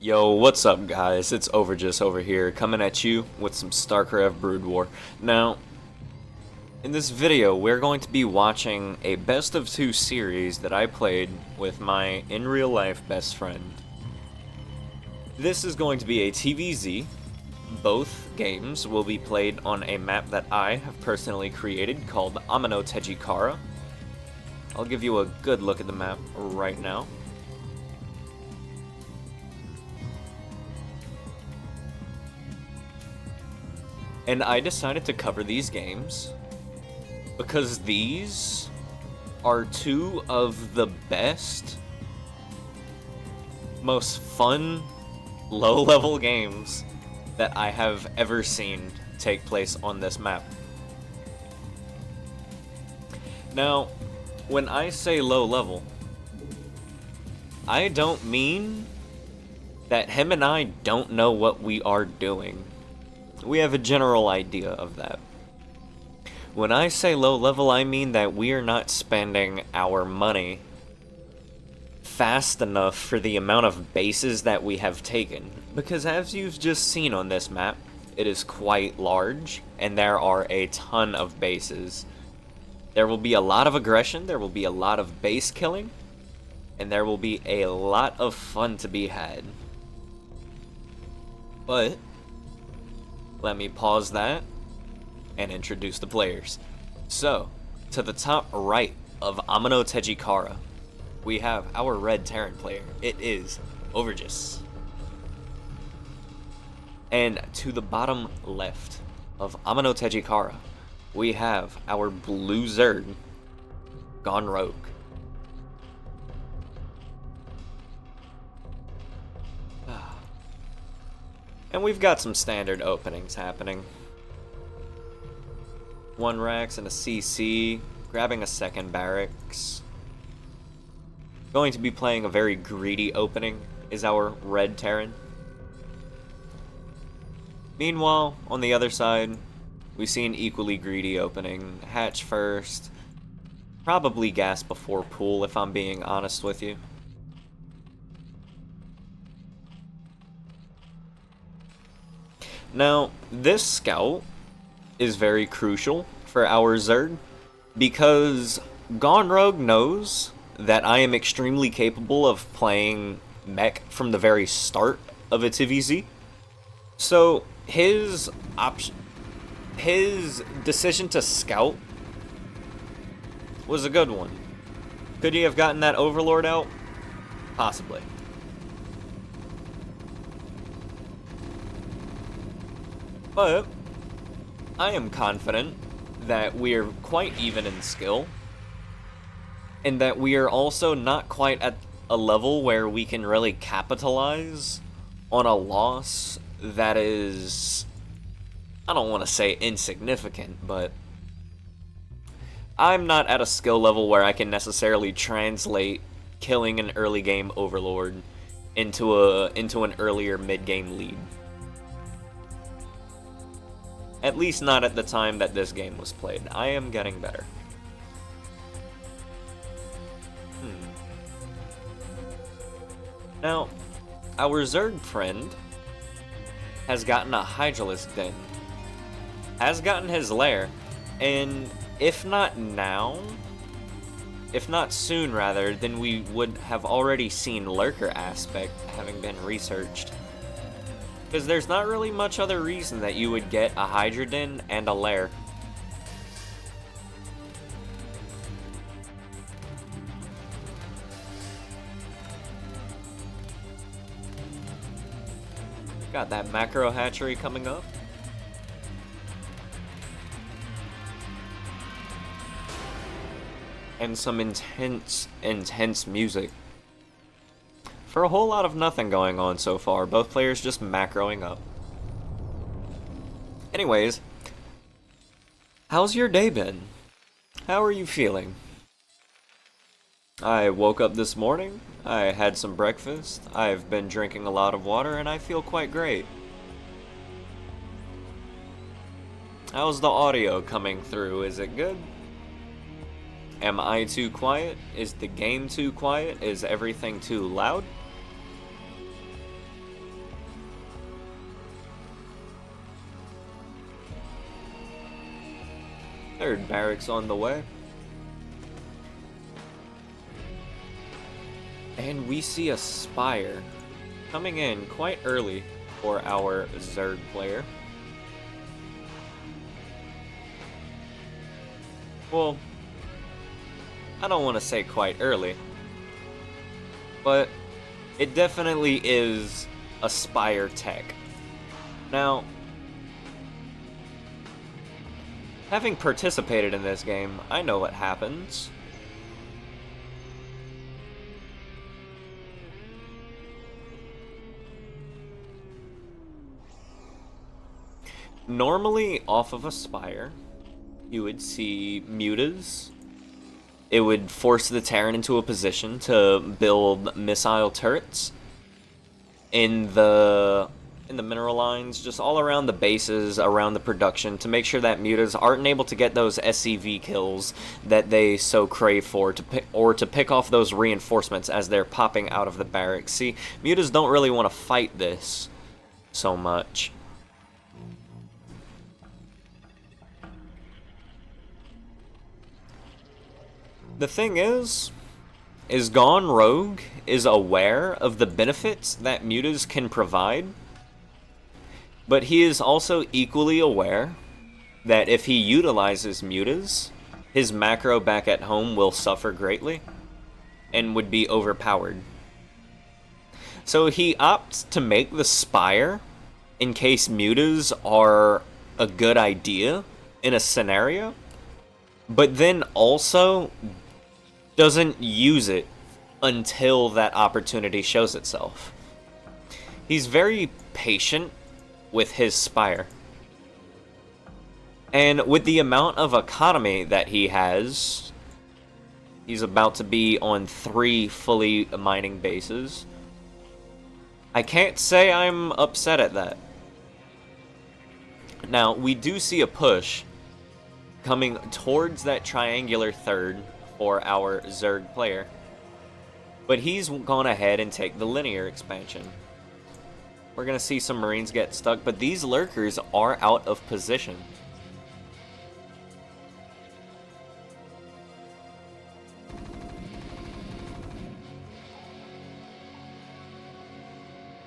Yo, what's up guys? It's Overgis over here, coming at you with some StarCraft Brood War. Now, in this video, we're going to be watching a best of two series that I played with my in real life best friend. This is going to be a TVZ. Both games will be played on a map that I have personally created called Amano Tejikara. I'll give you a good look at the map right now. And I decided to cover these games because these are two of the best, most fun, low-level games that I have ever seen take place on this map. Now, when I say low-level, I don't mean that him and I don't know what we are doing. We have a general idea of that. When I say low level, I mean that we are not spending our money fast enough for the amount of bases that we have taken. Because as you've just seen on this map, it is quite large, and there are a ton of bases. There will be a lot of aggression, there will be a lot of base killing, and there will be a lot of fun to be had. But let me pause that and introduce the players. So, to the top right of Amano Tejikara, we have our red Terran player. It is Overgis. And to the bottom left of Amano Tejikara, we have our blue Zerg, GoneRogue. And we've got some standard openings happening. 1 Rax and a CC, grabbing a second barracks. Going to be playing a very greedy opening is our red Terran. Meanwhile, on the other side, we see an equally greedy opening. Hatch first, probably gas before pool if I'm being honest with you. Now, this scout is very crucial for our Zerg, because GoneRogue knows that I am extremely capable of playing mech from the very start of a TVZ. So, his decision to scout was a good one. Could he have gotten that Overlord out? Possibly. But I am confident that we are quite even in skill, and that we are also not quite at a level where we can really capitalize on a loss that is, I don't want to say insignificant, but I'm not at a skill level where I can necessarily translate killing an early game Overlord into an earlier mid-game lead. At least not at the time that this game was played. I am getting better. Now, our Zerg friend has gotten a Hydralisk Den. Has gotten his lair, and if not now, if not soon rather, then we would have already seen Lurker aspect having been researched. Because there's not really much other reason that you would get a Hydra Den and a lair. Got that macro hatchery coming up. And some intense music. For a whole lot of nothing going on so far, both players just macroing up. Anyways, how's your day been? How are you feeling? I woke up this morning, I had some breakfast, I've been drinking a lot of water, and I feel quite great. How's the audio coming through? Is it good? Am I too quiet? Is the game too quiet? Is everything too loud? Third barracks on the way. And we see a Spire coming in quite early for our Zerg player. Well, I don't want to say quite early, but it definitely is a Spire tech. Now, having participated in this game, I know what happens. Normally, off of a Spire, you would see mutas. It would force the Terran into a position to build missile turrets in the mineral lines, just all around the bases, around the production, to make sure that mutas aren't able to get those SCV kills that they so crave for, to pick off those reinforcements as they're popping out of the barracks. See, mutas don't really want to fight this so much. The thing is GoneRogue is aware of the benefits that mutas can provide, but he is also equally aware that if he utilizes mutas, his macro back at home will suffer greatly and would be overpowered. So he opts to make the Spire in case mutas are a good idea in a scenario, but then also doesn't use it until that opportunity shows itself. He's very patient with his Spire. And with the amount of economy that he has, he's about to be on 3 fully mining bases. I can't say I'm upset at that. Now, we do see a push coming towards that triangular third for our Zerg player, but he's gone ahead and take the linear expansion. We're gonna see some Marines get stuck, but these lurkers are out of position.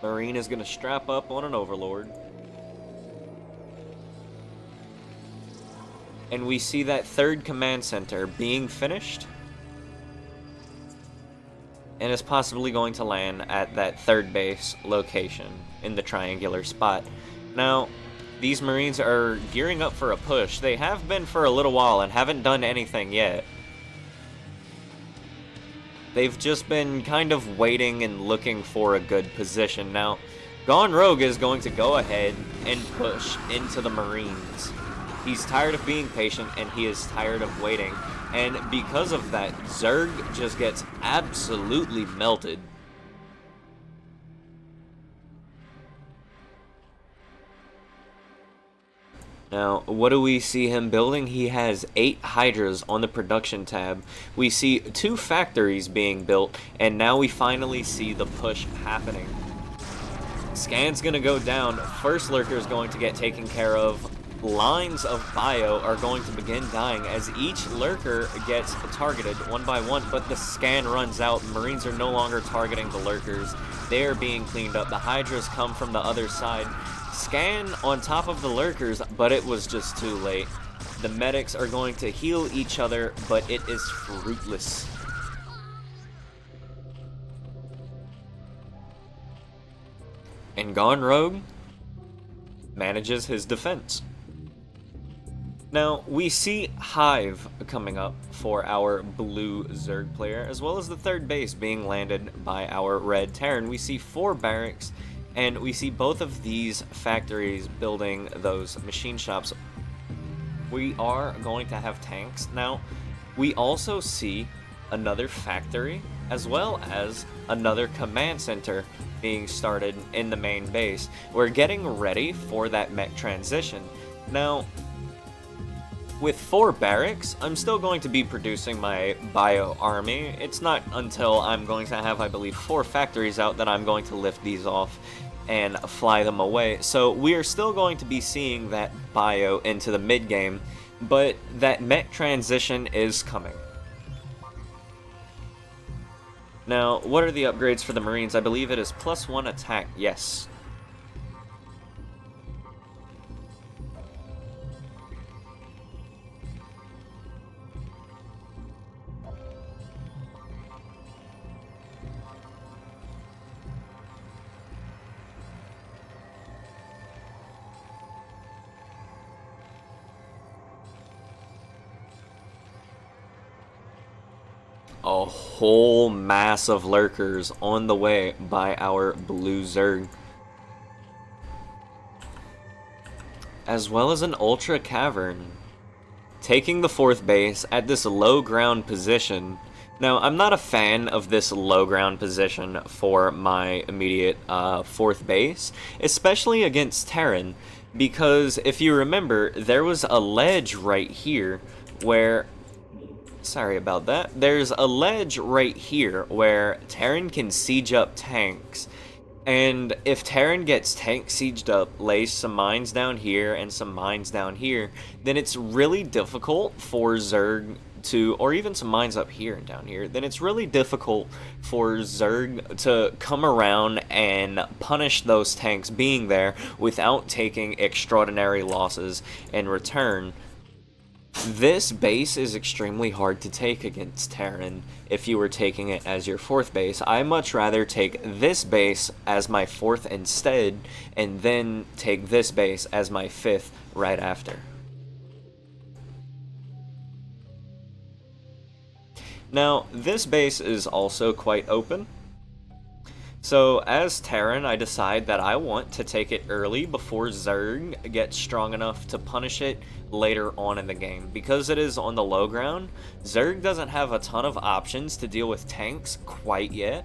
Marine is gonna strap up on an Overlord. And we see that third command center being finished, and is possibly going to land at that third base location in the triangular spot. Now, these Marines are gearing up for a push. They have been for a little while and haven't done anything yet. They've just been kind of waiting and looking for a good position. Now, GoneRogue is going to go ahead and push into the Marines. He's tired of being patient, and he is tired of waiting. And because of that, Zerg just gets absolutely melted. Now, what do we see him building? He has 8 Hydras on the production tab. We see 2 factories being built, and now we finally see the push happening. Scan's gonna go down. First lurker is going to get taken care of. Lines of bio are going to begin dying as each lurker gets targeted one by one, but the scan runs out. Marines are no longer targeting the lurkers. They are being cleaned up. The Hydras come from the other side. Scan on top of the lurkers, but it was just too late. The medics are going to heal each other, but it is fruitless. And GoneRogue manages his defense. Now, we see Hive coming up for our blue Zerg player, as well as the third base being landed by our red Terran. We see 4 barracks, and we see both of these factories building those machine shops. We are going to have tanks. Now, we also see another factory, as well as another command center being started in the main base. We're getting ready for that mech transition. Now, with 4 barracks, I'm still going to be producing my bio army. It's not until I'm going to have, I believe, 4 factories out that I'm going to lift these off and fly them away. So we are still going to be seeing that bio into the mid game. but that mech transition is coming. Now, what are the upgrades for the Marines? I believe it is +1 attack, yes. A whole mass of lurkers on the way by our blue Zerg. As well as an Ultra Cavern. Taking the 4th base at this low ground position. Now, I'm not a fan of this low ground position for my immediate 4th base, especially against Terran, because if you remember, there was a ledge right here where... Sorry about that. There's a ledge right here where Terran can siege up tanks. And if Terran gets tank sieged up, lays some mines down here and some mines down here, then it's really difficult for Zerg to, or even some mines up here and down here, then it's really difficult for Zerg to come around and punish those tanks being there without taking extraordinary losses in return. This base is extremely hard to take against Terran if you were taking it as your 4th base. I much rather take this base as my 4th instead, and then take this base as my 5th right after. Now, this base is also quite open. So, as Terran, I decide that I want to take it early before Zerg gets strong enough to punish it later on in the game. Because it is on the low ground, Zerg doesn't have a ton of options to deal with tanks quite yet.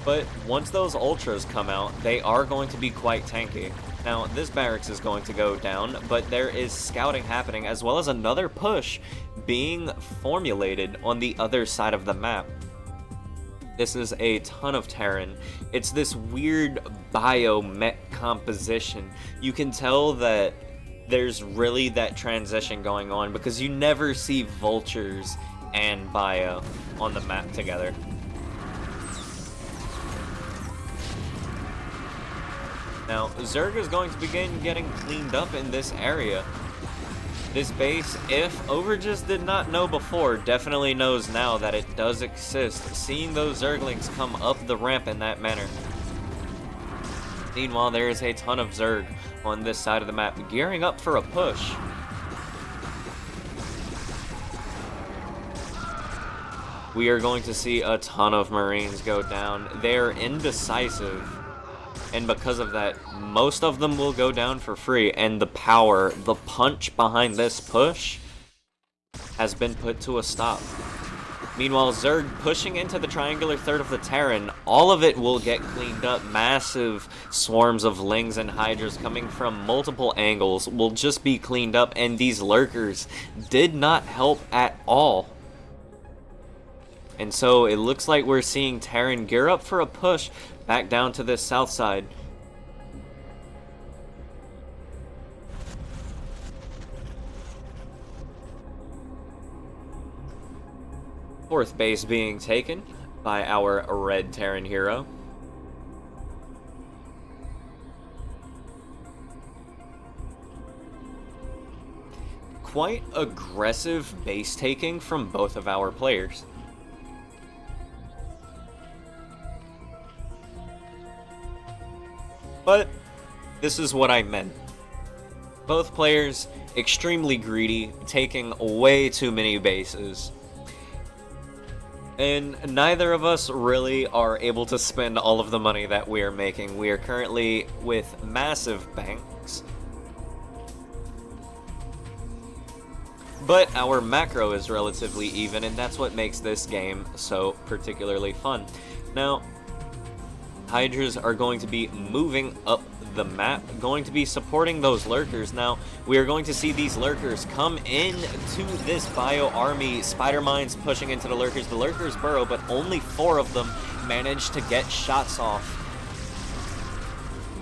But once those Ultras come out, they are going to be quite tanky. Now, this barracks is going to go down, but there is scouting happening, as well as another push being formulated on the other side of the map. This is a ton of Terran. It's this weird bio-mech composition. You can tell that there's really that transition going on because you never see vultures and bio on the map together. Now, Zerg is going to begin getting cleaned up in this area. This base, if Overgis did not know before, definitely knows now that it does exist, seeing those Zerglings come up the ramp in that manner. Meanwhile, there is a ton of Zerg on this side of the map, gearing up for a push. We are going to see a ton of Marines go down. They are indecisive. And because of that, most of them will go down for free, and the power, the punch behind this push has been put to a stop. Meanwhile, Zerg pushing into the triangular third of the Terran, all of it will get cleaned up. Massive swarms of Lings and Hydras coming from multiple angles will just be cleaned up, and these lurkers did not help at all. And so it looks like we're seeing Terran gear up for a push back down to this south side. Fourth base being taken by our red Terran hero. Quite aggressive base taking from both of our players. But this is what I meant. Both players extremely greedy, taking way too many bases. And neither of us really are able to spend all of the money that we are making. We are currently with massive banks. But our macro is relatively even, and that's what makes this game so particularly fun. Now, Hydras are going to be moving up the map, going to be supporting those lurkers. Now, we are going to see these lurkers come in to this bio army. Spider mines pushing into the lurkers. The lurkers burrow, but only 4 of them manage to get shots off.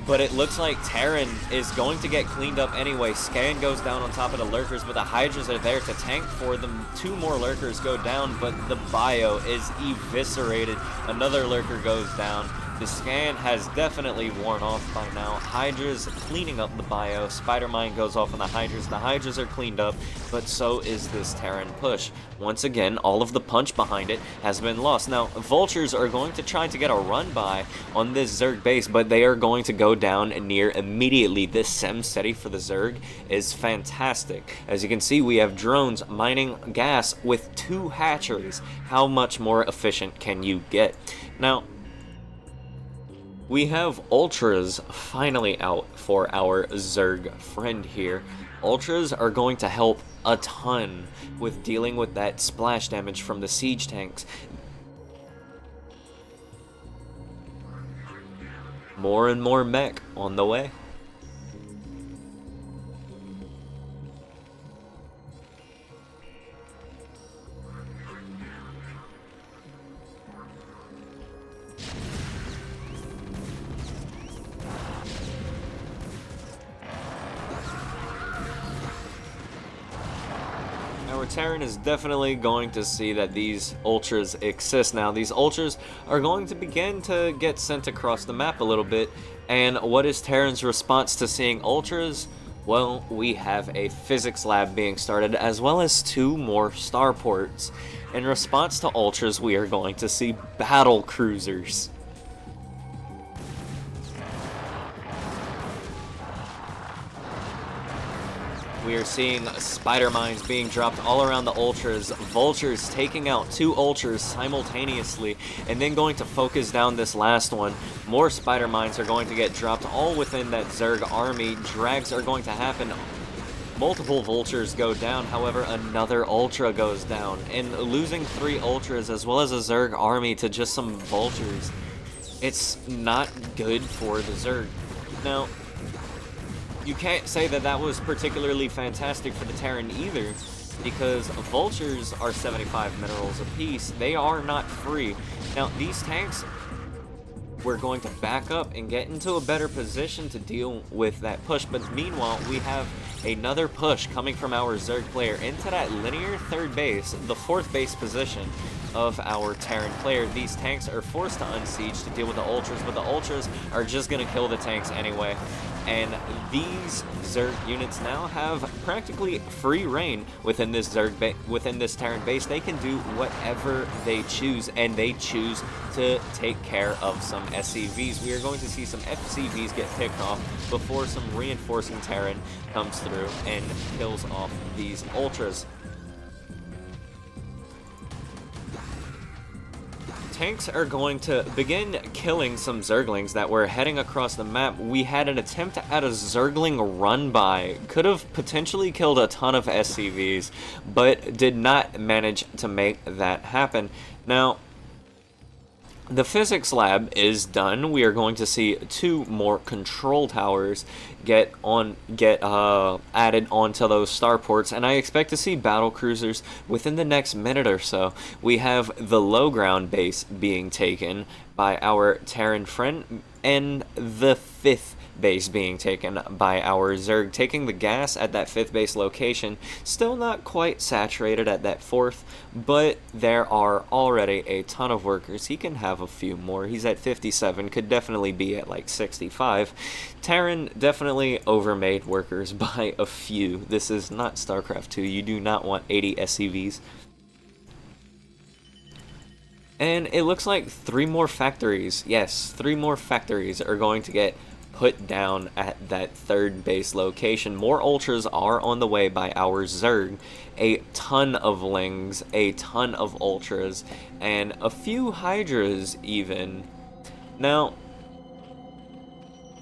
But it looks like Terran is going to get cleaned up anyway. Scan goes down on top of the lurkers, but the Hydras are there to tank for them. 2 more lurkers go down, but the bio is eviscerated. Another lurker goes down. The scan has definitely worn off by now. Hydras cleaning up the bio. Spider Mine goes off on the Hydras. The Hydras are cleaned up, but so is this Terran push. Once again, all of the punch behind it has been lost. Now, Vultures are going to try to get a run by on this Zerg base, but they are going to go down near immediately. This Sem City for the Zerg is fantastic. As you can see, we have drones mining gas with 2 hatcheries. How much more efficient can you get? Now, we have Ultras finally out for our Zerg friend here. Ultras are going to help a ton with dealing with that splash damage from the siege tanks. More and more mech on the way. Our Terran is definitely going to see that these Ultras exist now. These Ultras are going to begin to get sent across the map a little bit. And what is Terran's response to seeing Ultras? Well, we have a physics lab being started, as well as 2 more starports. In response to Ultras, we are going to see battle cruisers. We are seeing spider mines being dropped all around the Ultras, Vultures taking out 2 Ultras simultaneously, and then going to focus down this last one. More spider mines are going to get dropped all within that Zerg army. Drags are going to happen. Multiple Vultures go down, however, another Ultra goes down. And losing 3 Ultras as well as a Zerg army to just some Vultures, it's not good for the Zerg. Now, you can't say that that was particularly fantastic for the Terran either, because Vultures are 75 minerals apiece. They are not free. Now, these tanks, we're going to back up and get into a better position to deal with that push, but meanwhile, we have another push coming from our Zerg player into that linear 3rd base, the 4th base position of our Terran player. These tanks are forced to unsiege to deal with the Ultras, but the Ultras are just going to kill the tanks anyway. And these Zerg units now have practically free reign within this Terran base. They can do whatever they choose, and they choose to take care of some SCVs. We are going to see some FCVs get picked off before some reinforcing Terran comes through and kills off these Ultras. Tanks are going to begin killing some Zerglings that were heading across the map. We had an attempt at a Zergling run-by. Could have potentially killed a ton of SCVs, but did not manage to make that happen. Now, the physics lab is done. We are going to see 2 more control towers get added onto those starports, and I expect to see battle cruisers within the next minute or so. We have the low ground base being taken by our Terran friend, and the 5th base being taken by our Zerg, taking the gas at that 5th base location. Still not quite saturated at that 4th, but there are already a ton of workers. He can have a few more. He's at 57, could definitely be at like 65. Terran definitely overmade workers by a few. This is not StarCraft 2. You do not want 80 SCVs. And it looks like 3 more factories, yes, 3 more factories are going to get put down at that 3rd base location. More Ultras are on the way by our Zerg. A ton of Lings, a ton of Ultras, and a few Hydras even. Now,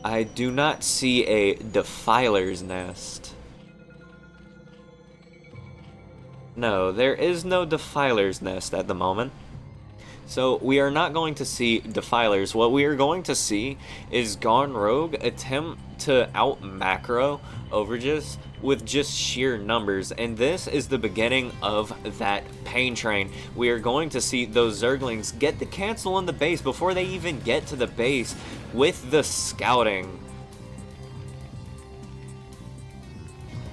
I do not see a Defiler's Nest. No, there is no Defiler's Nest at the moment. So we are not going to see Defilers. What we are going to see is GoneRogue attempt to out-macro Overgis with just sheer numbers, and this is the beginning of that pain train. We are going to see those Zerglings get the cancel on the base before they even get to the base with the scouting.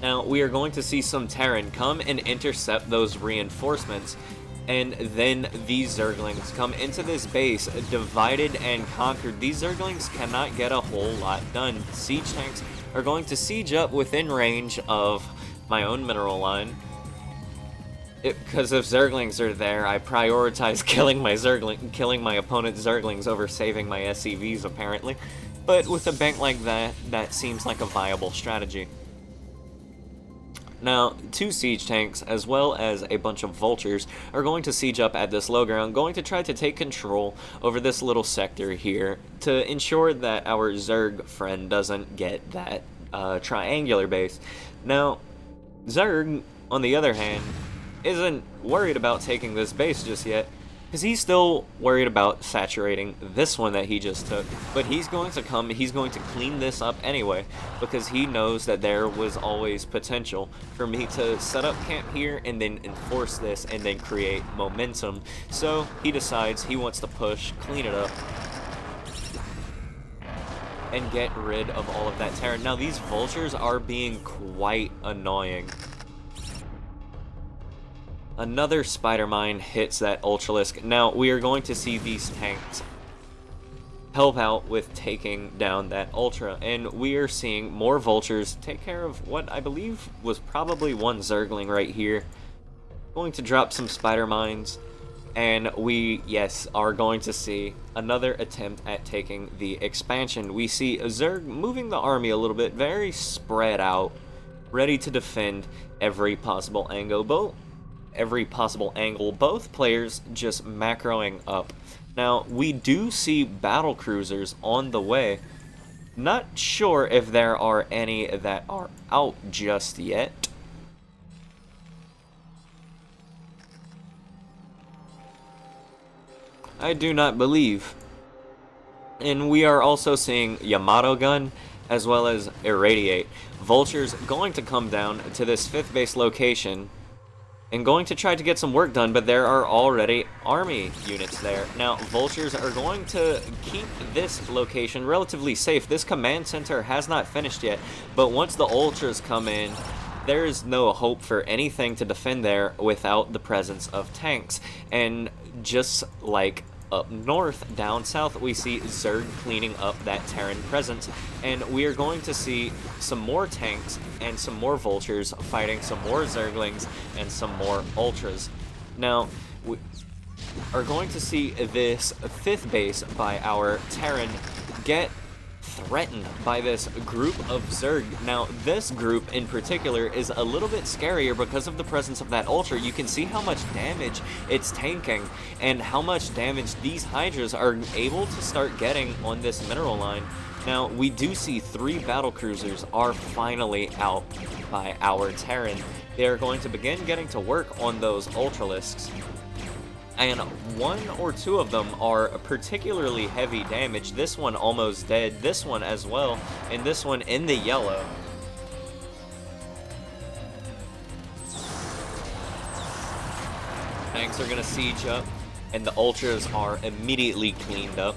Now, we are going to see some Terran come and intercept those reinforcements, and then these Zerglings come into this base, divided and conquered. These Zerglings cannot get a whole lot done. Siege tanks are going to siege up within range of my own mineral line. Because if Zerglings are there, I prioritize killing my opponent's Zerglings over saving my SCVs, apparently. But with a bank like that, that seems like a viable strategy. Now, 2 siege tanks, as well as a bunch of vultures, are going to siege up at this low ground, going to try to take control over this little sector here to ensure that our Zerg friend doesn't get that triangular base. Now, Zerg, on the other hand, isn't worried about taking this base just yet, because he's still worried about saturating this one that he just took. But he's going to come, he's going to clean this up anyway, because he knows that there was always potential for me to set up camp here and then enforce this and then create momentum. So he decides he wants to push, clean it up, and get rid of all of that Terran. Now, these vultures are being quite annoying. Another spider mine hits that Ultralisk. Now, we are going to see these tanks help out with taking down that Ultra, and we are seeing more vultures take care of what I believe was probably one Zergling right here. Going to drop some spider mines, and we, yes, are going to see another attempt at taking the expansion. We see a Zerg moving the army a little bit, very spread out, ready to defend every possible angle. Both players just macroing up. Now, we do see battle cruisers on the way. Not sure if there are any that are out just yet. I do not believe. And we are also seeing Yamato Gun as well as Irradiate. Vultures going to come down to this 5th base location and going to try to get some work done, but there are already army units there. Now, vultures are going to keep this location relatively safe. This command center has not finished yet, but once the ultras come in, there is no hope for anything to defend there without the presence of tanks. And just like up north, down south, we see Zerg cleaning up that Terran presence, and we are going to see some more tanks and some more vultures fighting some more Zerglings and some more ultras. Now, we are going to see this 5th base by our Terran get threatened by this group of Zerg. Now, this group in particular is a little bit scarier because of the presence of that Ultra. You can see how much damage it's tanking and how much damage these Hydras are able to start getting on this mineral line. Now, we do see 3 battle cruisers are finally out by our Terran. They are going to begin getting to work on those Ultralisks, and 1 or 2 of them are particularly heavy damage. This one almost dead, this one as well, and this one in the yellow. Tanks are gonna siege up, and the ultras are immediately cleaned up.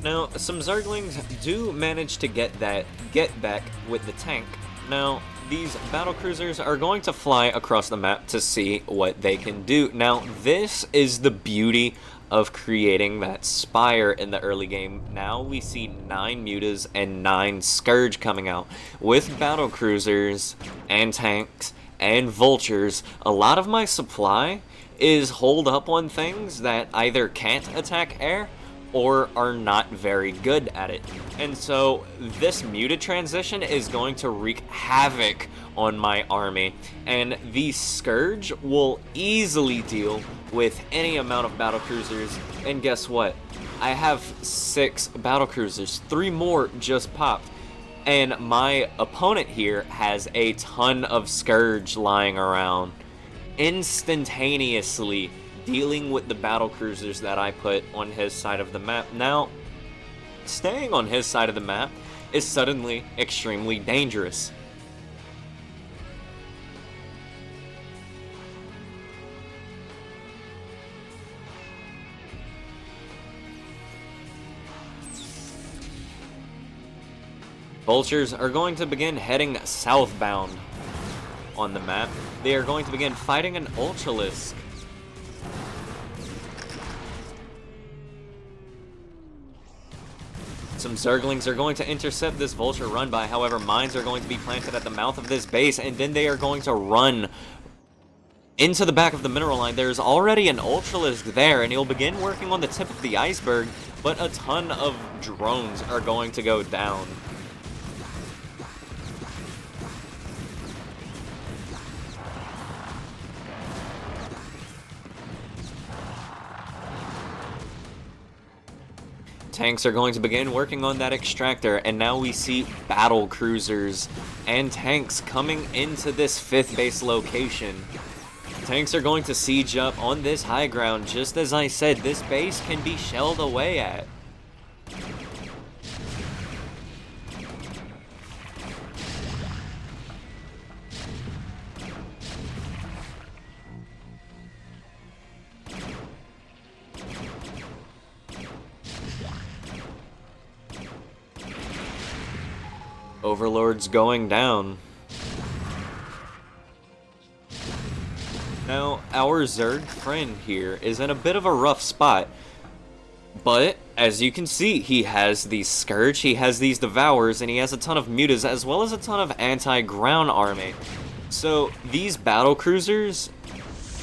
Now, some Zerglings do manage to get back with the tank. Now, these battle cruisers are going to fly across the map to see what they can do. Now, this is the beauty of creating that spire in the early game. Now we see 9 mutas and 9 scourge coming out. With battle cruisers and tanks and vultures, a lot of my supply is holed up on things that either can't attack air or are not very good at it. And so this muted transition is going to wreak havoc on my army, and the Scourge will easily deal with any amount of battle cruisers. And guess what? I have 6 battle cruisers, 3 more just popped, and my opponent here has a ton of Scourge lying around, instantaneously dealing with the battle cruisers that I put on his side of the map. Now, staying on his side of the map is suddenly extremely dangerous. Vultures are going to begin heading southbound on the map. They are going to begin fighting an Ultralisk. Some Zerglings are going to intercept this Vulture run by, however, mines are going to be planted at the mouth of this base, and then they are going to run into the back of the mineral line. There's already an Ultralisk there, and he'll begin working on the tip of the iceberg, but a ton of drones are going to go down. Tanks are going to begin working on that extractor, and now we see battle cruisers and tanks coming into this 5th base location. Tanks are going to siege up on this high ground. Just as I said, this base can be shelled away at. Overlord's going down. Now, our Zerg friend here is in a bit of a rough spot, but as you can see, he has the Scourge, he has these Devourers, and he has a ton of Mutas, as well as a ton of anti-ground army. So, these battle cruisers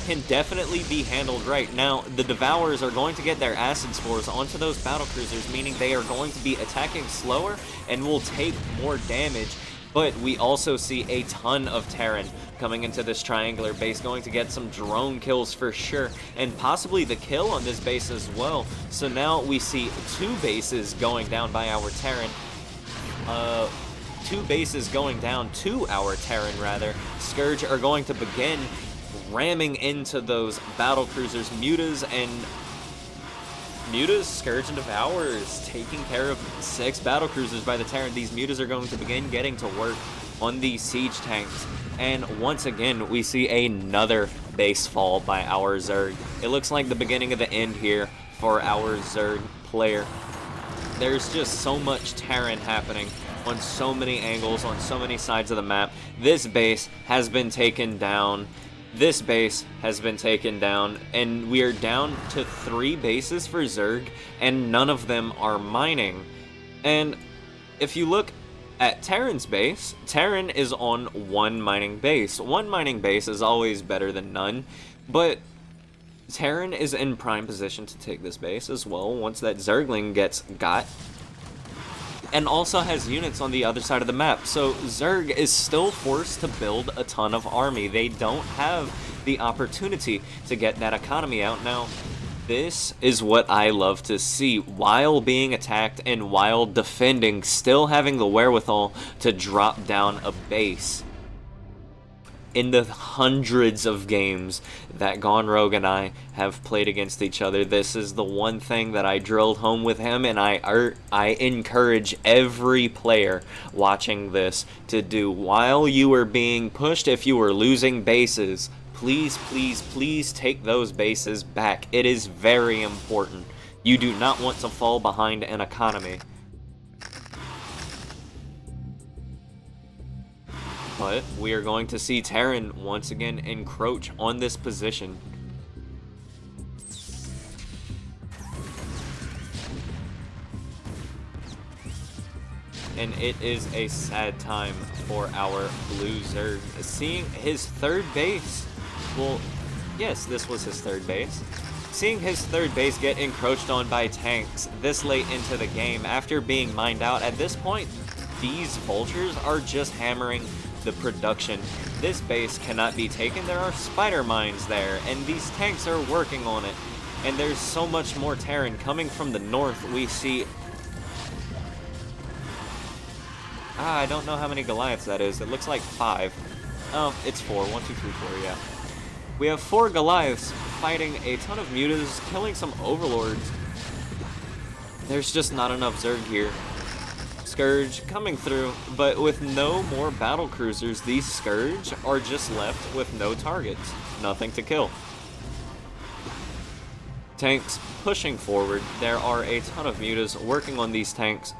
can definitely be handled right. Now, the Devourers are going to get their acid spores onto those battle cruisers, meaning they are going to be attacking slower and will take more damage. But we also see a ton of Terran coming into this triangular base, going to get some drone kills for sure, and possibly the kill on this base as well. So now we see 2 bases going down by our Terran. 2 bases going down to our Terran, rather. Scourge are going to begin ramming into those battle cruisers. Mutas, Scourge, and Devourers taking care of 6 battle cruisers by the Terran. These Mutas are going to begin getting to work on these siege tanks. And once again, we see another base fall by our Zerg. It looks like the beginning of the end here for our Zerg player. There's just so much Terran happening on so many angles, on so many sides of the map. This base has been taken down. This base has been taken down, and we are down to 3 bases for Zerg, and none of them are mining. And if you look at Terran's base, Terran is on 1 mining base. 1 mining base is always better than none, but Terran is in prime position to take this base as well once that Zergling gets got, and also has units on the other side of the map. So Zerg is still forced to build a ton of army. They don't have the opportunity to get that economy out. Now, this is what I love to see. While being attacked and while defending, still having the wherewithal to drop down a base. In the hundreds of games that GoneRogue and I have played against each other, this is the one thing that I drilled home with him, and I encourage every player watching this to do. While you are being pushed, if you are losing bases, please, please, please take those bases back. It is very important. You do not want to fall behind an economy. But we are going to see Terran once again encroach on this position. And it is a sad time for our blue Zerg. Seeing his 3rd base, well, yes, this was his 3rd base. Seeing his 3rd base get encroached on by tanks this late into the game after being mined out, at this point, these vultures are just hammering the production. This base cannot be taken. There are spider mines there, and these tanks are working on it. And there's so much more Terran coming from the north. We see... I don't know how many Goliaths that is. It looks like 5. Oh, it's 4. 1, 2, 3, 4, yeah. We have 4 Goliaths fighting a ton of Mutas, killing some Overlords. There's just not enough Zerg here. Scourge coming through, but with no more battle cruisers, these Scourge are just left with no targets, nothing to kill. Tanks pushing forward. There are a ton of Mutas working on these tanks.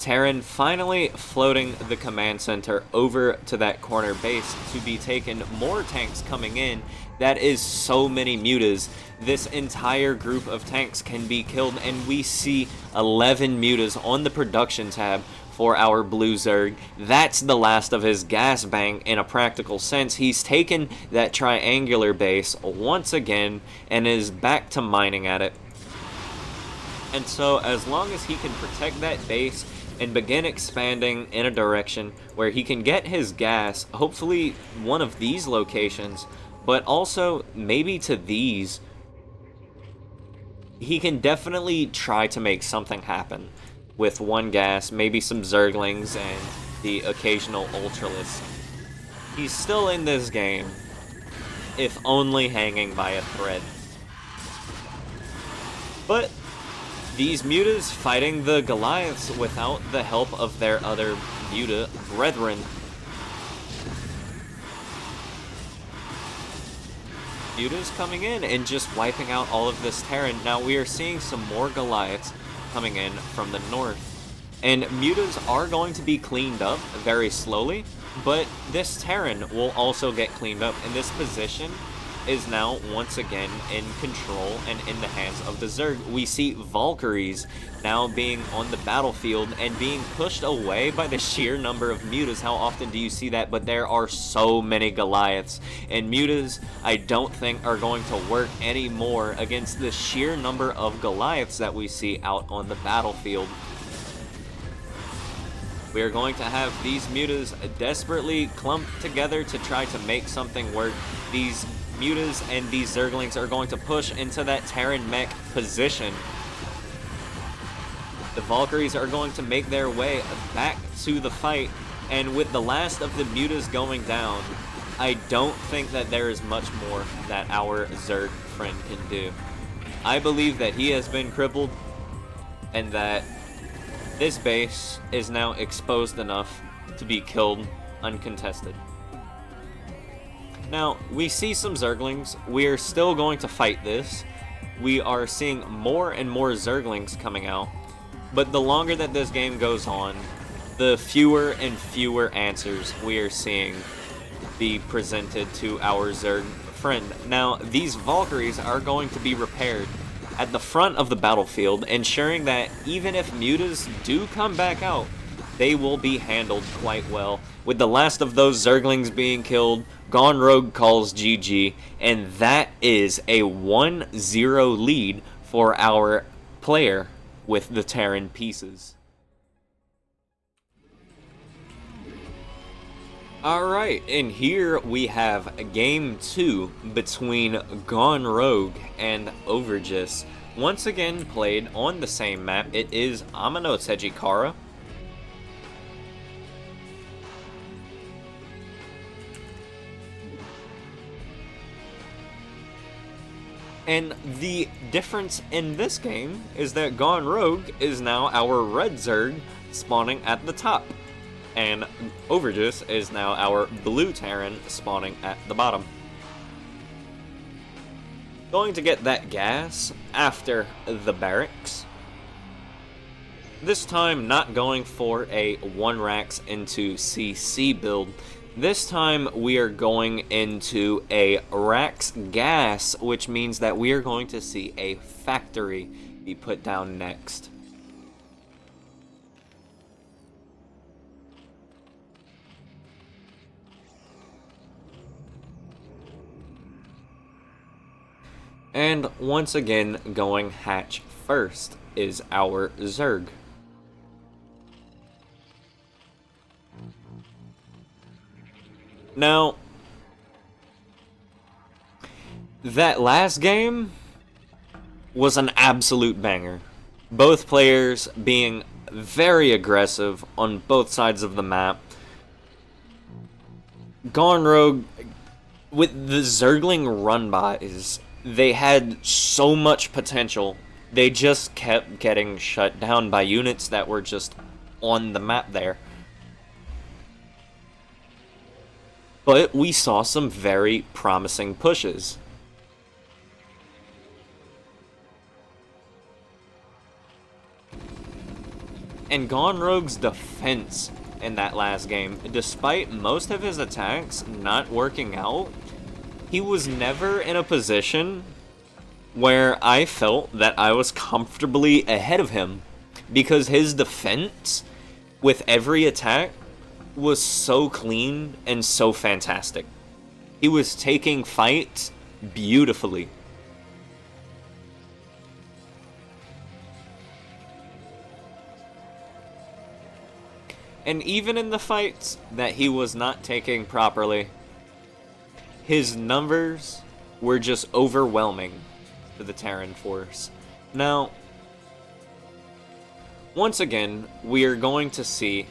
Terran finally floating the command center over to that corner base to be taken. More tanks coming in. That is so many mutas. This entire group of tanks can be killed, and we see 11 mutas on the production tab for our blue Zerg. That's the last of his gas bank in a practical sense. He's taken that triangular base once again and is back to mining at it. And so as long as he can protect that base and begin expanding in a direction where he can get his gas, hopefully one of these locations, but also maybe to these, he can definitely try to make something happen with one gas, maybe some Zerglings and the occasional Ultralisk. He's still in this game, if only hanging by a thread. But these mutas fighting the Goliaths without the help of their other muta brethren. Mutas coming in and just wiping out all of this Terran. Now we are seeing some more Goliaths coming in from the north. And mutas are going to be cleaned up very slowly, but this Terran will also get cleaned up, and this position is now once again in control and in the hands of the Zerg. We see Valkyries now being on the battlefield and being pushed away by the sheer number of mutas. How often do you see that? But there are so many Goliaths, and mutas I don't think are going to work anymore against the sheer number of Goliaths that we see out on the battlefield. We are going to have these mutas desperately clumped together to try to make something work. These mutas and these Zerglings are going to push into that Terran mech position. The Valkyries are going to make their way back to the fight, and with the last of the mutas going down, I don't think that there is much more that our Zerg friend can do. I believe that he has been crippled, and that this base is now exposed enough to be killed uncontested. Now, we see some Zerglings. We are still going to fight this. We are seeing more and more Zerglings coming out. But the longer that this game goes on, the fewer and fewer answers we are seeing be presented to our Zerg friend. Now, these Valkyries are going to be repaired at the front of the battlefield, ensuring that even if mutas do come back out, they will be handled quite well. With the last of those Zerglings being killed, GoneRogue calls GG, and that is a 1-0 lead for our player with the Terran pieces. Alright, and here we have Game 2 between GoneRogue and Overgis. Once again played on the same map. It is Amano Tejikara. And the difference in this game is that GoneRogue is now our red Zerg spawning at the top, and Overgis is now our blue Terran spawning at the bottom. Going to get that gas after the barracks. This time not going for a 1 racks into CC build. This time we are going into a Rax Gas, which means that we are going to see a factory be put down next. And once again, going hatch first is our Zerg. Now, that last game was an absolute banger. Both players being very aggressive on both sides of the map. GoneRogue, with the Zergling run-bys, they had so much potential. They just kept getting shut down by units that were just on the map there. But we saw some very promising pushes. And GoneRogue's defense in that last game, despite most of his attacks not working out, he was never in a position where I felt that I was comfortably ahead of him, because his defense with every attack was so clean and so fantastic. He was taking fights beautifully. And even in the fights that he was not taking properly, his numbers were just overwhelming for the Terran force. Now, once again, we are going to see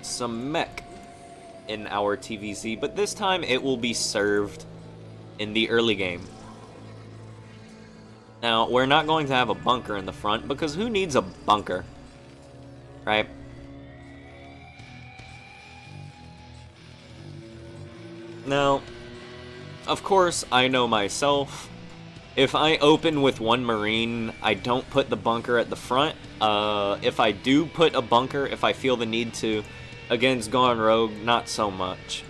some mech in our TVZ, but this time it will be served in the early game. Now, we're not going to have a bunker in the front, because who needs a bunker? Right? Now, of course, I know myself. If I open with one Marine, I don't put the bunker at the front. If I do put a bunker, if I feel the need to, against GoneRogue, not so much.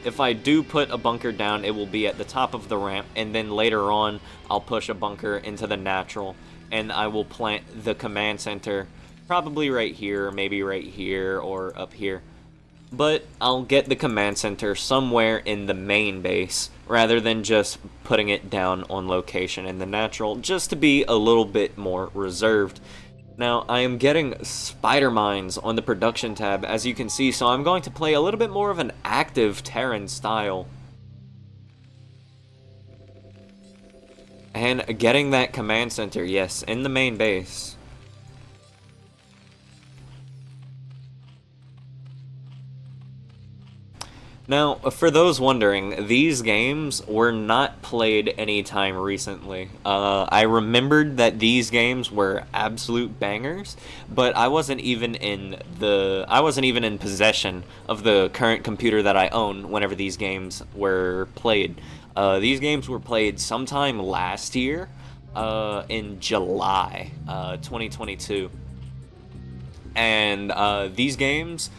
If I do put a bunker down, it will be at the top of the ramp, and then later on, I'll push a bunker into the natural, and I will plant the command center, probably right here, maybe right here, or up here. But I'll get the command center somewhere in the main base, rather than just putting it down on location in the natural, just to be a little bit more reserved. Now, I am getting spider mines on the production tab, as you can see, so I'm going to play a little bit more of an active Terran style. And getting that command center, yes, in the main base. Now, for those wondering, these games were not played anytime recently. I remembered that these games were absolute bangers, but I wasn't even in possession of the current computer that I own whenever these games were played. These games were played sometime last year, in July, 2022. And these games,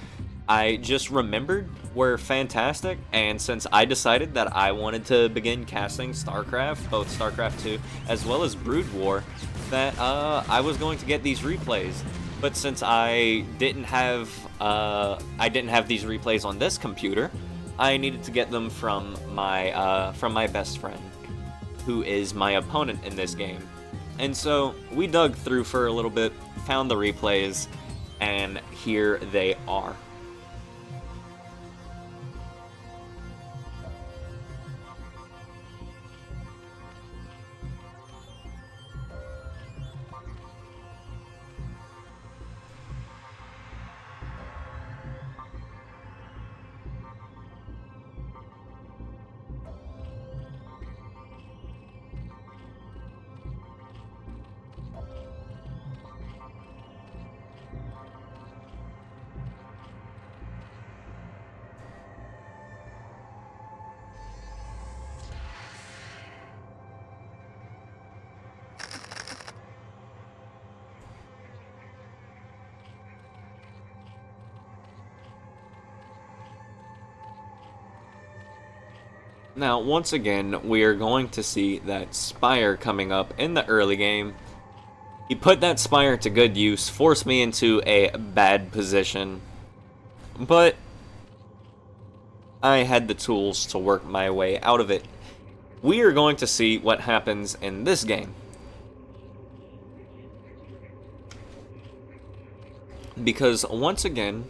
I just remembered, were fantastic, and since I decided that I wanted to begin casting StarCraft, both StarCraft 2 as well as Brood War, that I was going to get these replays. But since I didn't have these replays on this computer, I needed to get them from my best friend, who is my opponent in this game. And so we dug through for a little bit, found the replays, and here they are. Now, once again, we are going to see that Spire coming up in the early game. He put that Spire to good use, forced me into a bad position, but I had the tools to work my way out of it. We are going to see what happens in this game. Because, once again,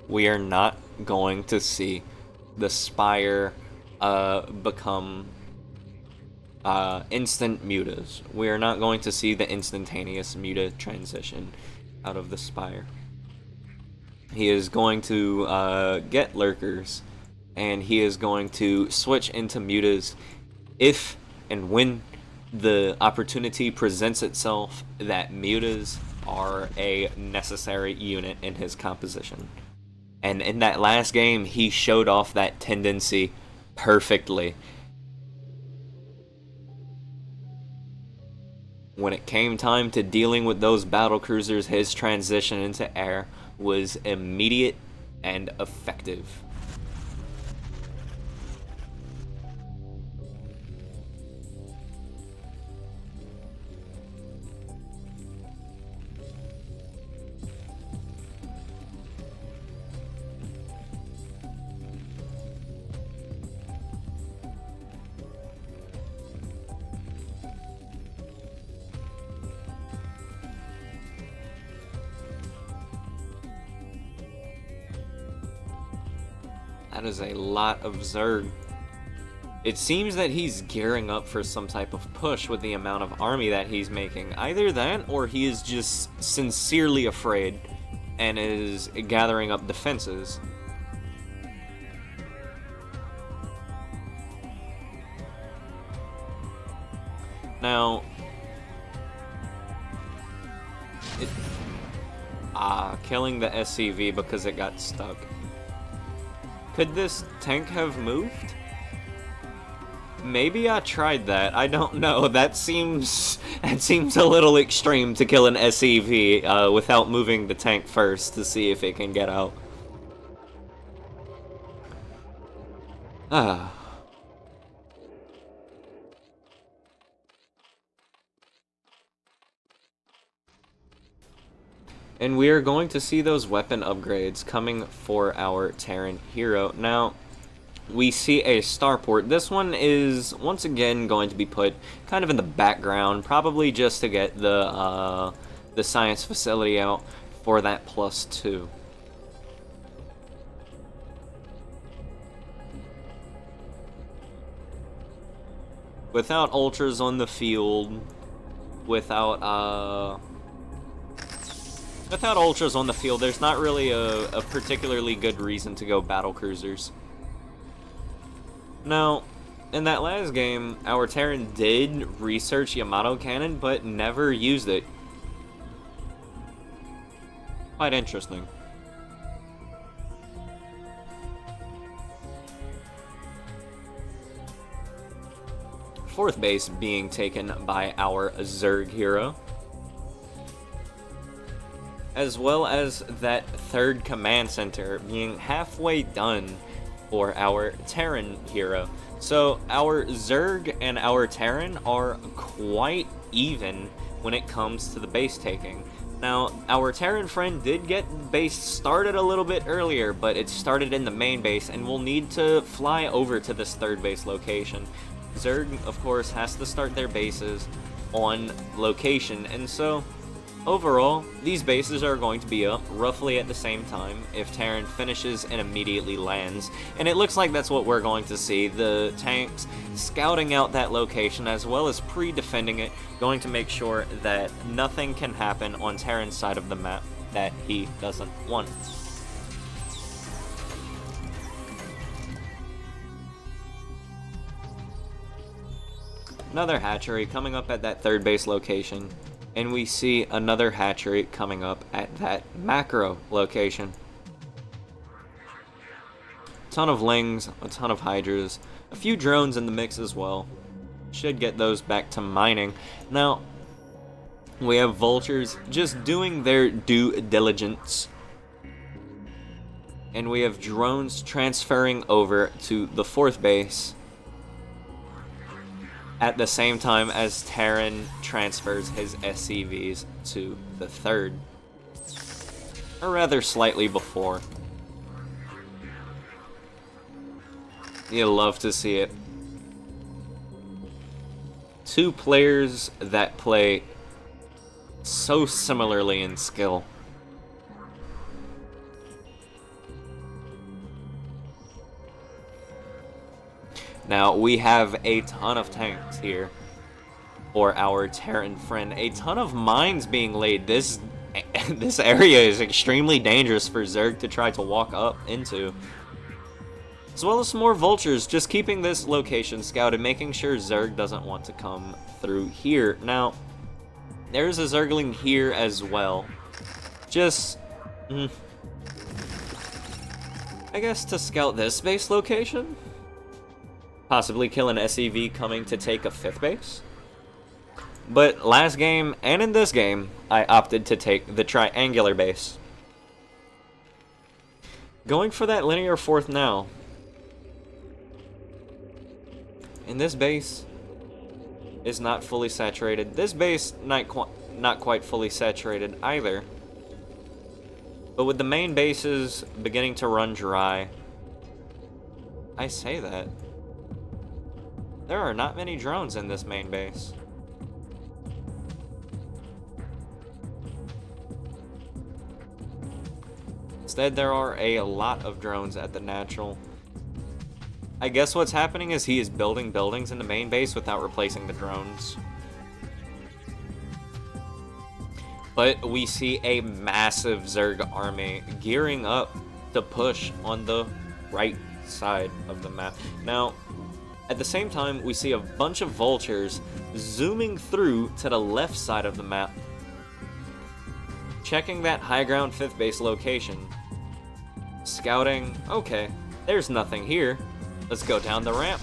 we are not going to see the Spire become instant mutas. We are not going to see the instantaneous muta transition out of the Spire. He is going to get lurkers, and he is going to switch into mutas if and when the opportunity presents itself that mutas are a necessary unit in his composition. And in that last game, he showed off that tendency perfectly. when it came time to dealing with those battle cruisers, his transition into air was immediate and effective. That is a lot of Zerg. It seems that he's gearing up for some type of push with the amount of army that he's making. Either that, or he is just sincerely afraid and is gathering up defenses. Now, killing the SCV because it got stuck. Could this tank have moved? Maybe I tried that. I don't know. That seems a little extreme to kill an SCV without moving the tank first to see if it can get out. And we are going to see those weapon upgrades coming for our Terran hero. Now, we see a starport. This one is, once again, going to be put kind of in the background, probably just to get the science facility out for that +2. Without ultras on the field, without ultras on the field, there's not really a particularly good reason to go battle cruisers. Now, in that last game, our Terran did research Yamato cannon, but never used it. Quite interesting. Fourth base being taken by our Zerg hero, as well as that third command center being halfway done for our Terran hero. So our Zerg and our Terran are quite even when it comes to the base taking. Now, our Terran friend did get base started a little bit earlier, but it started in the main base and will need to fly over to this third base location. Zerg, of course, has to start their bases on location, and so overall, these bases are going to be up roughly at the same time if Terran finishes and immediately lands. And it looks like that's what we're going to see. The tanks scouting out that location as well as pre-defending it, going to make sure that nothing can happen on Terran's side of the map that he doesn't want. Another hatchery coming up at that third base location. And we see another hatchery coming up at that macro location. A ton of lings, a ton of hydras, a few drones in the mix as well. Should get those back to mining. Now, we have vultures just doing their due diligence. And we have drones transferring over to the fourth base at the same time as Terran transfers his SCVs to the third. Or rather, slightly before. You love to see it. Two players that play so similarly in skill. Now, we have a ton of tanks here for our Terran friend. A ton of mines being laid. This area is extremely dangerous for Zerg to try to walk up into. As well as some more vultures, just keeping this location scouted, making sure Zerg doesn't want to come through here. Now, there's a Zergling here as well. Just, I guess to scout this base location? Possibly kill an SCV coming to take a fifth base? But last game, and in this game, I opted to take the triangular base. Going for that linear fourth now. And this base is not fully saturated. This base, not quite fully saturated either. But with the main bases beginning to run dry, I say that. There are not many drones in this main base. Instead, there are a lot of drones at the natural. I guess what's happening is he is building buildings in the main base without replacing the drones. But we see a massive Zerg army gearing up to push on the right side of the map. Now, at the same time, we see a bunch of vultures zooming through to the left side of the map, checking that high ground 5th base location. Scouting, okay, there's nothing here. Let's go down the ramp.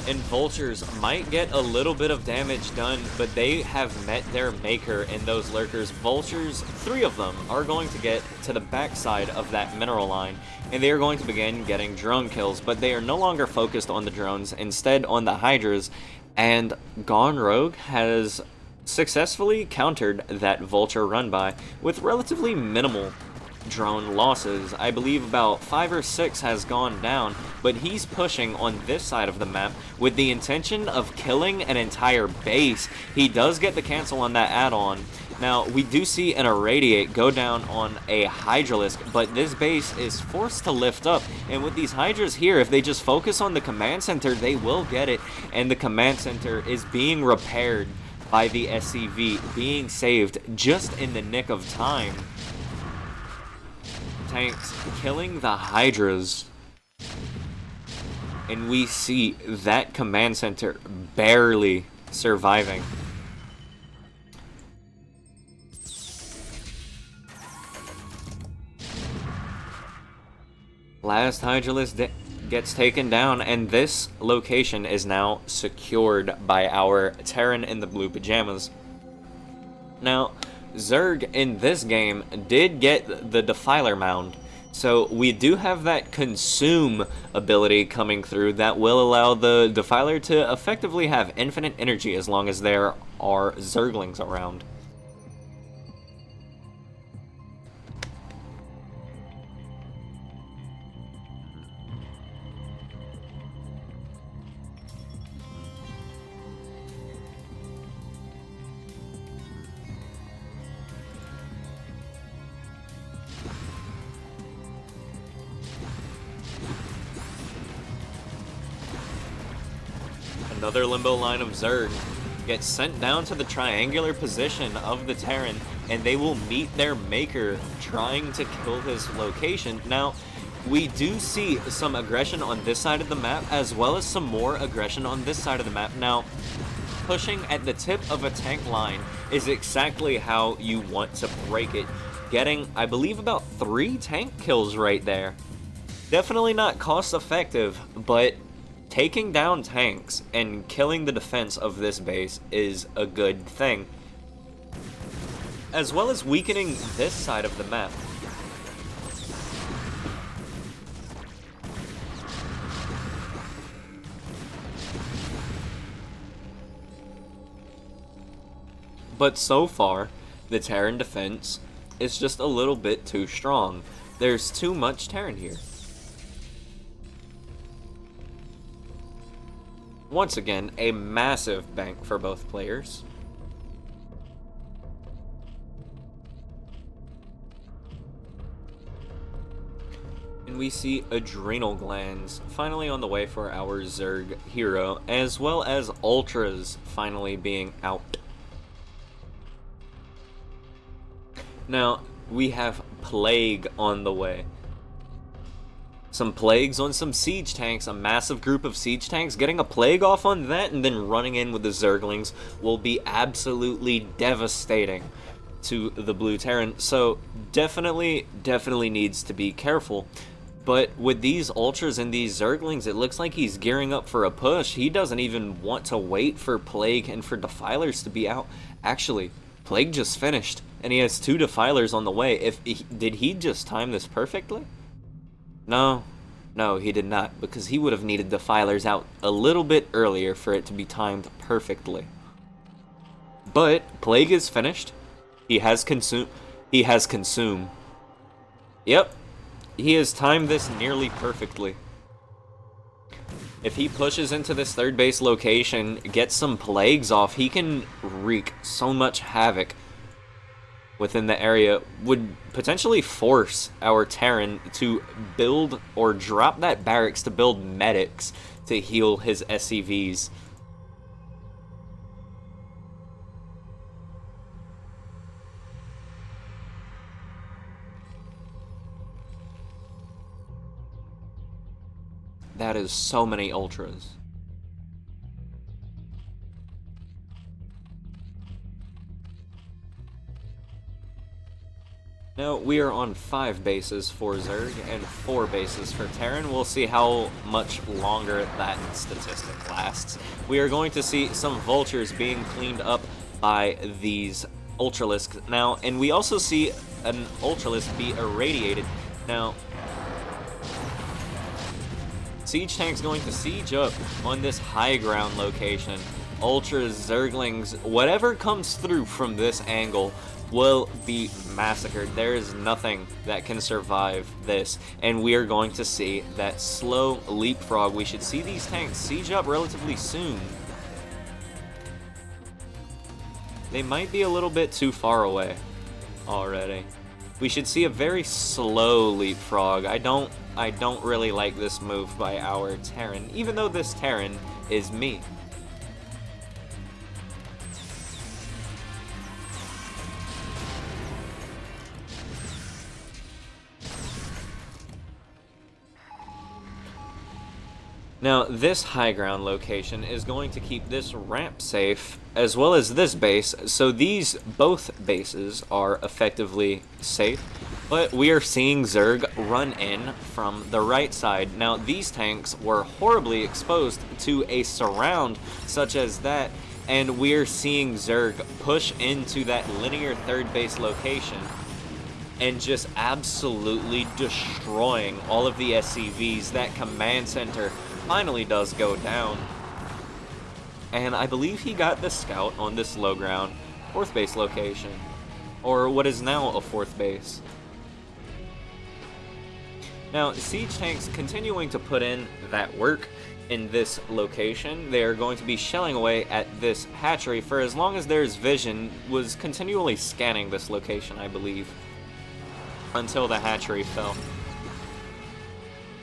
And vultures might get a little bit of damage done, but they have met their maker in those lurkers. Vultures, 3 of them, are going to get to the backside of that mineral line, and they are going to begin getting drone kills, but they are no longer focused on the drones, instead on the hydras, and GoneRogue has successfully countered that vulture run-by with relatively minimal drone losses. I believe about 5 or 6 has gone down, but he's pushing on this side of the map with the intention of killing an entire base. He does get the cancel on that add-on. Now, we do see an irradiate go down on a hydralisk, but this base is forced to lift up, and with these hydras here, if they just focus on the command center, they will get it, and the command center is being repaired by the SCV, being saved just in the nick of time. Tanks killing the hydras, and we see that command center barely surviving. Last hydralisk gets taken down, and this location is now secured by our Terran in the blue pajamas. Now, Zerg in this game did get the Defiler Mound, so we do have that Consume ability coming through that will allow the Defiler to effectively have infinite energy as long as there are Zerglings around. Another limbo line of Zerg gets sent down to the triangular position of the Terran, and they will meet their maker trying to kill his location. Now, we do see some aggression on this side of the map, as well as some more aggression on this side of the map. Now, pushing at the tip of a tank line is exactly how you want to break it. Getting, I believe, about 3 tank kills right there. Definitely not cost effective, but taking down tanks and killing the defense of this base is a good thing, as well as weakening this side of the map. But so far, the Terran defense is just a little bit too strong. There's too much Terran here. Once again, a massive bank for both players. And we see adrenal glands finally on the way for our Zerg hero, as well as ultras finally being out. Now, we have plague on the way. Some plagues on some siege tanks, a massive group of siege tanks. Getting a plague off on that and then running in with the Zerglings will be absolutely devastating to the blue Terran. So definitely needs to be careful. But with these ultras and these zerglings, it looks like he's gearing up for a push. He doesn't even want to wait for Plague and for Defilers to be out. Actually, Plague just finished, and he has 2 Defilers on the way. Did he just time this perfectly? No, he did not, because he would have needed Defilers out a little bit earlier for it to be timed perfectly. But Plague is finished. He has consumed. Yep. He has timed this nearly perfectly. If he pushes into this 3rd base location, gets some plagues off, he can wreak so much havoc within the area. Would potentially force our Terran to build or drop that barracks to build medics to heal his SCVs. That is so many ultras. Now, we are on 5 bases for Zerg and 4 bases for Terran. We'll see how much longer that statistic lasts. We are going to see some vultures being cleaned up by these ultralisks now, and we also see an ultralisk be irradiated. Now, Siege Tank's going to siege up on this high ground location. Ultras, Zerglings, whatever comes through from this angle will be massacred. There is nothing that can survive this, and we are going to see that slow leapfrog. We should see these tanks siege up relatively soon. They might be a little bit too far away already. We should see a very slow leapfrog. I don't really like this move by our Terran, even though this Terran is me. Now, this high ground location is going to keep this ramp safe, as well as this base, so these both bases are effectively safe. But we are seeing Zerg run in from the right side. Now, these tanks were horribly exposed to a surround such as that, and we're seeing Zerg push into that linear 3rd base location and just absolutely destroying all of the SCVs. That command center finally does go down, and I believe he got the scout on this low ground 4th base location, or what is now a 4th base. Now, Siege Tanks continuing to put in that work in this location. They are going to be shelling away at this hatchery for as long as there's vision, was continually scanning this location, I believe, until the hatchery fell.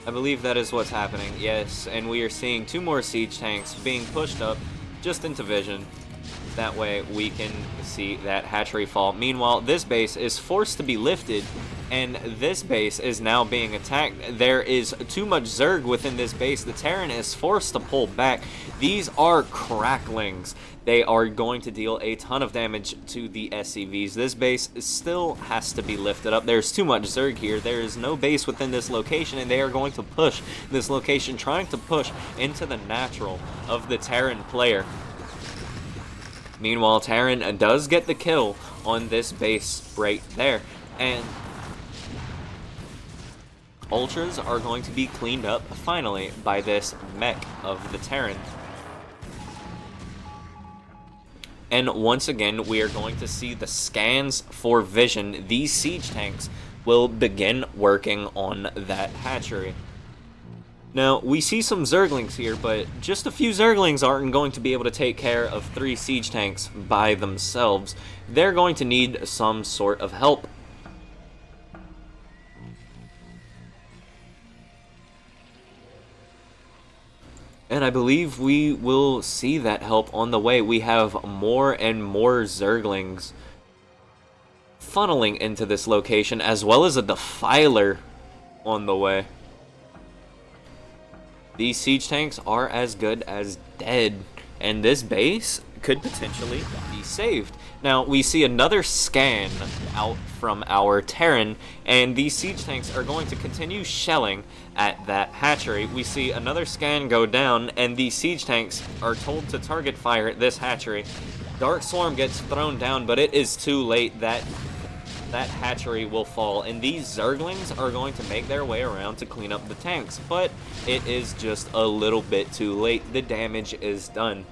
I believe that is what's happening, yes, and we are seeing 2 more Siege Tanks being pushed up just into vision. That way we can see that hatchery fall. Meanwhile, this base is forced to be lifted, and this base is now being attacked. There is too much Zerg within this base. The Terran is forced to pull back. These are cracklings. They are going to deal a ton of damage to the SCVs. This base still has to be lifted up. There's too much Zerg here. There is no base within this location, and they are going to push this location, trying to push into the natural of the Terran player. Meanwhile, Terran does get the kill on this base right there, and Ultras are going to be cleaned up finally by this mech of the Terran. And once again, we are going to see the scans for vision. These siege tanks will begin working on that hatchery. Now, we see some Zerglings here, but just a few Zerglings aren't going to be able to take care of 3 siege tanks by themselves. They're going to need some sort of help. And I believe we will see that help on the way. We have more and more Zerglings funneling into this location, as well as a Defiler on the way. These siege tanks are as good as dead, and this base could potentially be saved. Now, we see another scan out from our Terran, and these siege tanks are going to continue shelling at that hatchery. We see another scan go down, and these siege tanks are told to target fire at this hatchery. Dark Swarm gets thrown down, but it is too late. That hatchery will fall, and these Zerglings are going to make their way around to clean up the tanks, but it is just a little bit too late. The damage is done.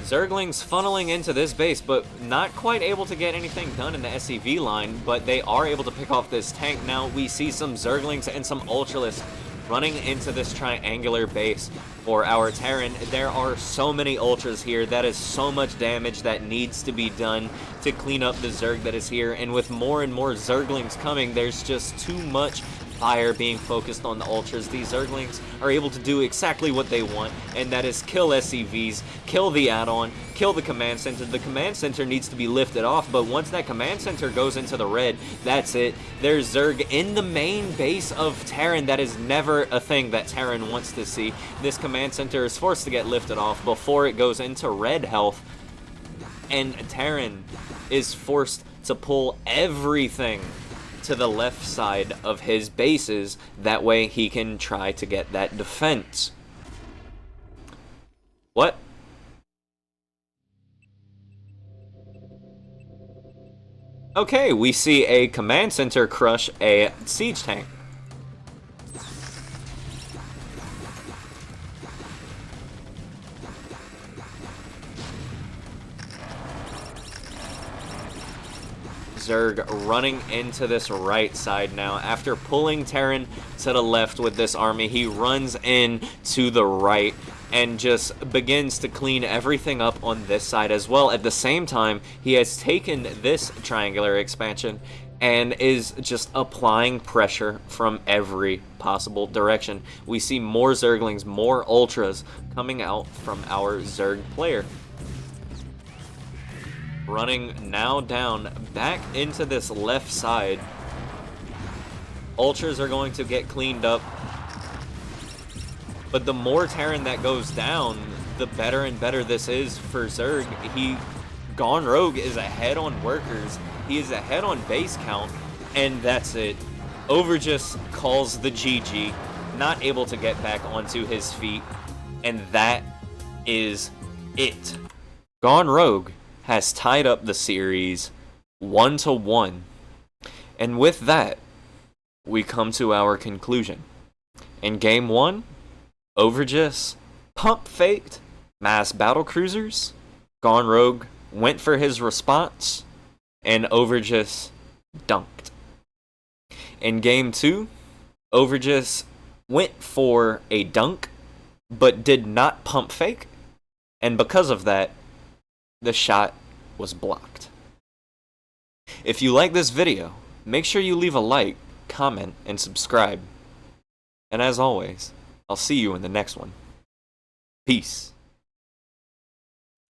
Zerglings funneling into this base, but not quite able to get anything done in the SCV line, but they are able to pick off this tank. Now we see some Zerglings and some Ultralisks running into this triangular base for our Terran. There are so many Ultras here. That is so much damage that needs to be done to clean up the Zerg that is here, and with more and more Zerglings coming, there's just too much fire being focused on the Ultras. These Zerglings are able to do exactly what they want, and that is kill SCVs, kill the add-on, kill the command center. The command center needs to be lifted off, but once that command center goes into the red, that's it. There's Zerg in the main base of Terran. That is never a thing that Terran wants to see. This command center is forced to get lifted off before it goes into red health, and Terran is forced to pull everything to the left side of his bases. That way he can try to get that defense. What? Okay, we see a command center crush a siege tank. Zerg running into this right side now. After pulling Terran to the left with this army, he runs in to the right and just begins to clean everything up on this side as well. At the same time, he has taken this triangular expansion and is just applying pressure from every possible direction. We see more Zerglings, more Ultras coming out from our Zerg player. Running now down back into this left side. Ultras are going to get cleaned up, but the more Terran that goes down, the better and better this is for Zerg. GoneRogue is ahead on workers, he is ahead on base count, and that's it. Overgis calls the GG, not able to get back onto his feet, and that is it. GoneRogue has tied up the series 1-1. And with that, we come to our conclusion. In Game 1, Overgis pump faked mass battle cruisers. GoneRogue went for his response, and Overgis dunked. In Game 2, Overgis went for a dunk, but did not pump fake, and because of that, the shot was blocked. If you like this video, make sure you leave a like, comment, and subscribe. And as always, I'll see you in the next one. Peace.